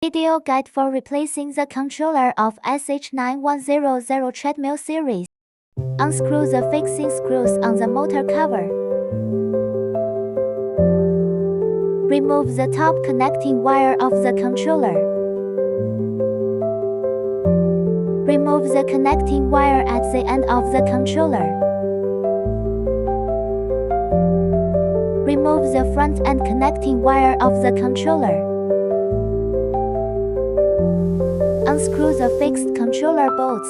Video guide for replacing the controller of SH-9100 treadmill series. Unscrew the fixing screws on the motor cover. Remove the top connecting wire of the controller. Remove the connecting wire at the end of the controller. Remove the front end connecting wire of the controller. Unscrew the fixed controller bolts.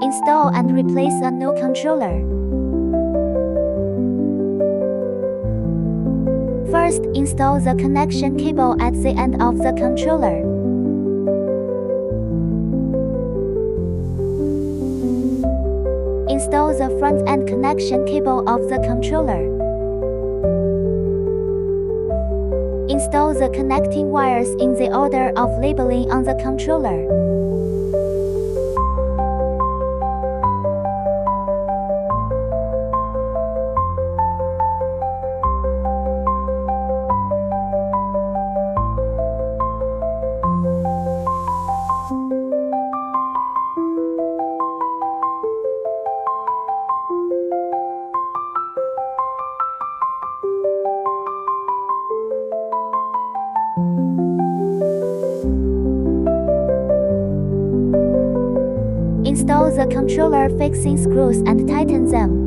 Install and replace a new controller. First, install the connection cable at the end of the controller. Install the front end connection cable of the controller. Install the connecting wires in the order of labeling on the controller. Install the controller fixing screws and tighten them.